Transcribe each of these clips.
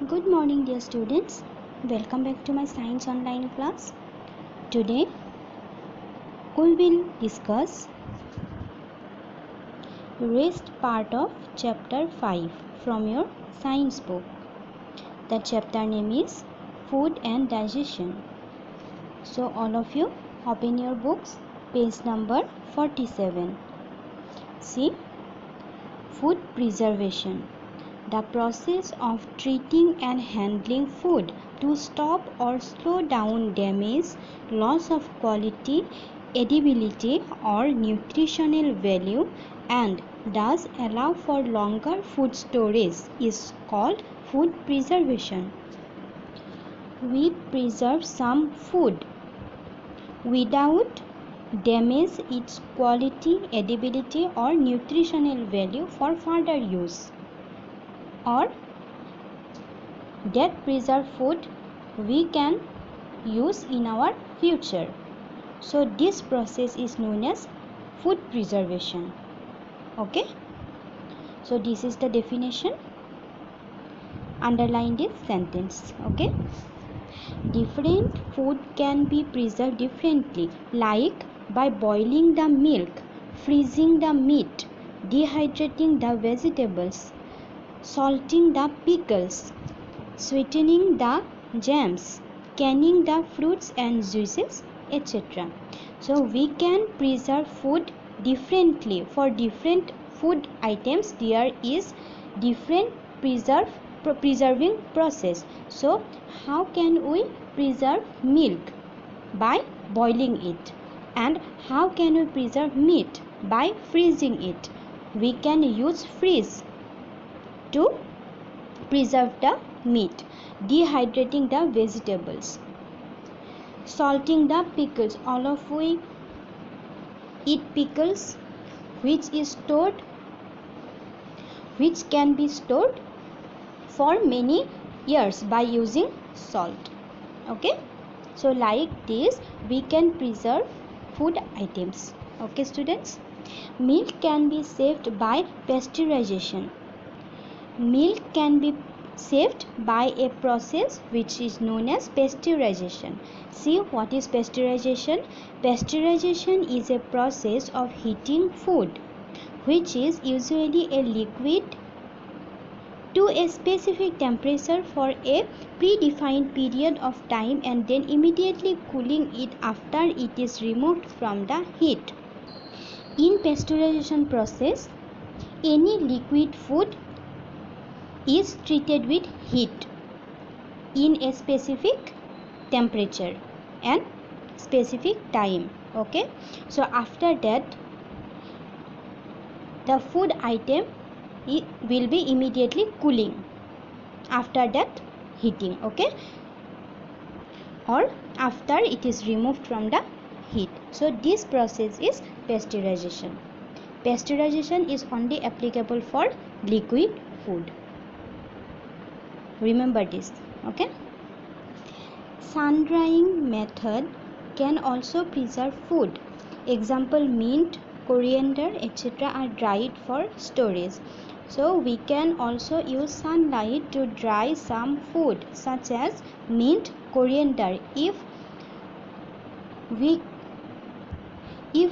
Good morning, dear students. Welcome back to my science online class. Today we will discuss rest part of chapter 5 from your science book. The chapter name is Food and Digestion. So all of you open your books, page number 47. See, food preservation. The process of treating and handling food to stop or slow down damage, loss of quality, edibility or nutritional value, and thus allow for longer food storage is called food preservation. We preserve some food without damage its quality, edibility or nutritional value for further use, or that preserved food we can use in our future. So this process is known as food preservation. Okay, so this is the definition. Underline this sentence. Okay, different food can be preserved differently, like by boiling the milk, freezing the meat, dehydrating the vegetables, salting the pickles, sweetening the jams, canning the fruits and juices, etc. So we can preserve food differently. For different food items there is different preserving process. So how can we preserve milk? By boiling it. And how can we preserve meat? By freezing it. We can use freeze to preserve the meat, dehydrating the vegetables, salting the pickles. All of we eat pickles which can be stored for many years by using salt. Okay, so like this we can preserve food items. Okay students, milk can be saved by pasteurization. Milk can be saved by a process which is known as pasteurization. See, what is pasteurization? Pasteurization is a process of heating food, which is usually a liquid, to a specific temperature for a predefined period of time and then immediately cooling it after it is removed from the heat. In pasteurization process, any liquid food is treated with heat in a specific temperature and specific time. Okay, so after that the food item will be immediately cooling after that heating. Okay, or after it is removed from the heat. So this process is pasteurization. Pasteurization is only applicable for liquid food. Remember this. Okay, sun drying method can also preserve food. Example, mint, coriander, etc. are dried for storage. So we can also use sunlight to dry some food such as mint, coriander. If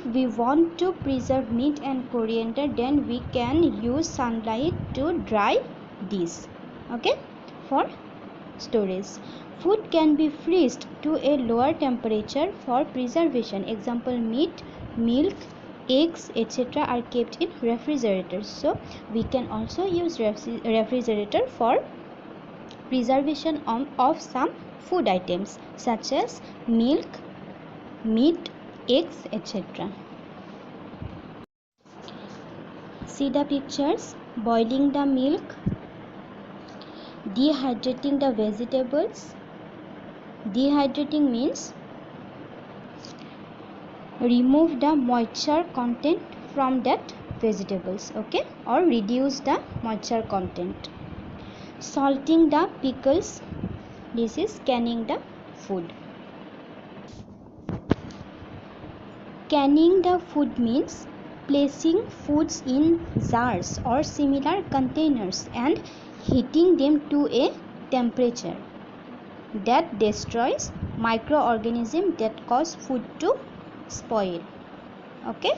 we want to preserve mint and coriander, then we can use sunlight to dry this. Okay, for storage. Food can be freezed to a lower temperature for preservation. Example, meat, milk, eggs, etc. are kept in refrigerators. So we can also use refrigerator for preservation of some food items such as milk, meat, eggs, etc. See the pictures. Boiling the milk, dehydrating the vegetables. Dehydrating means remove the moisture content from that vegetables. Okay, or reduce the moisture content. Salting the pickles, this is canning the food. Canning the food means placing foods in jars or similar containers and heating them to a temperature that destroys microorganisms that cause food to spoil. Okay,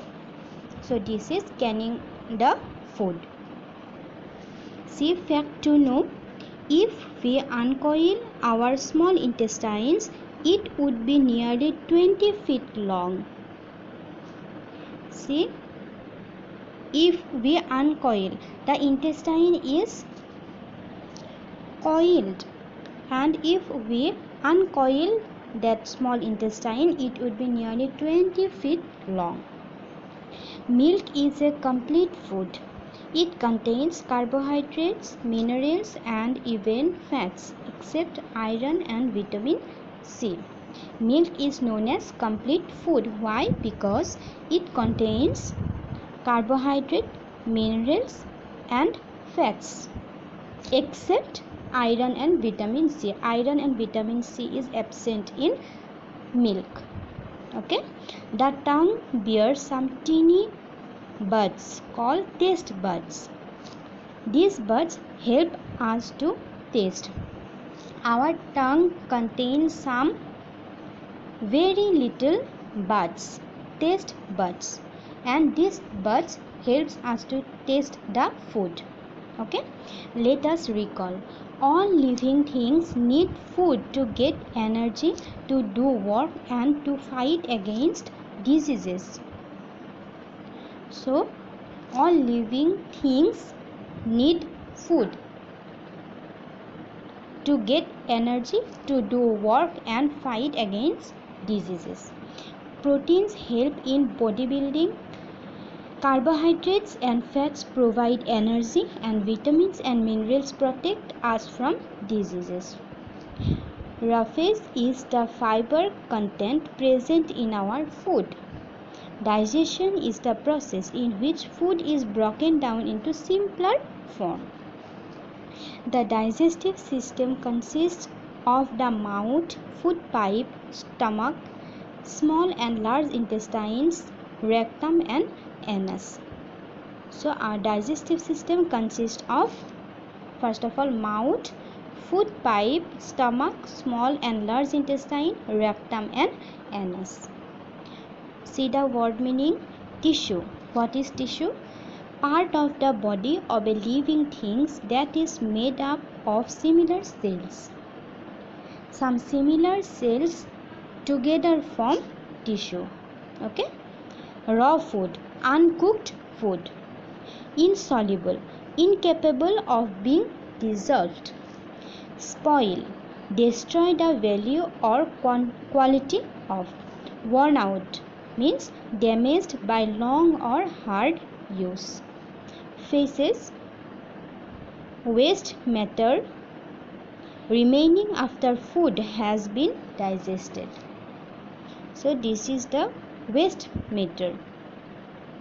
so this is canning the food. See, fact to know, if we uncoil our small intestines, it would be nearly 20 feet long. See, if we uncoil, the intestine is coiled, and if we uncoil that small intestine, it would be nearly 20 feet long. Milk is a complete food. It contains carbohydrates, minerals, and even fats, except iron and vitamin C. Milk is known as complete food. Why? Because it contains carbohydrate, minerals, and fats, except iron and vitamin C. Iron and vitamin C is absent in milk. Okay, the tongue bears some teeny buds called taste buds. These buds help us to taste. Our tongue contains some very little buds, taste buds, and these buds helps us to taste the food. Okay, let us recall, all living things need food to get energy, to do work, and to fight against diseases. So all living things need food to get energy, to do work, and fight against diseases. Proteins help in bodybuilding. Carbohydrates and fats provide energy, and vitamins and minerals protect us from diseases. Roughage is the fiber content present in our food. Digestion is the process in which food is broken down into simpler form. The digestive system consists of the mouth, food pipe, stomach, small and large intestines, rectum, and anus. So our digestive system consists of, first of all, mouth, food pipe, stomach, small and large intestine, rectum, and anus. See the word meaning. Tissue. What is tissue? Part of the body of a living thing that is made up of similar cells. Some similar cells together form tissue. Okay. Raw food, uncooked food. Insoluble, incapable of being dissolved. Spoil, destroy the value or quality of. Worn out means damaged by long or hard use. Faces, waste matter remaining after food has been digested. So this is the waste matter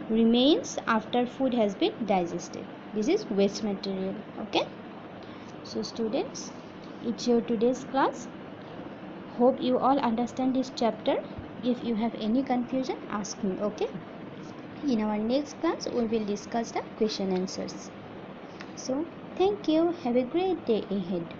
remains after food has been digested. This is waste material. Okay, so students, it's your today's class. Hope you all understand this chapter. If you have any confusion, ask me. Okay, in our next class we will discuss the question answers. So thank you. Have a great day ahead.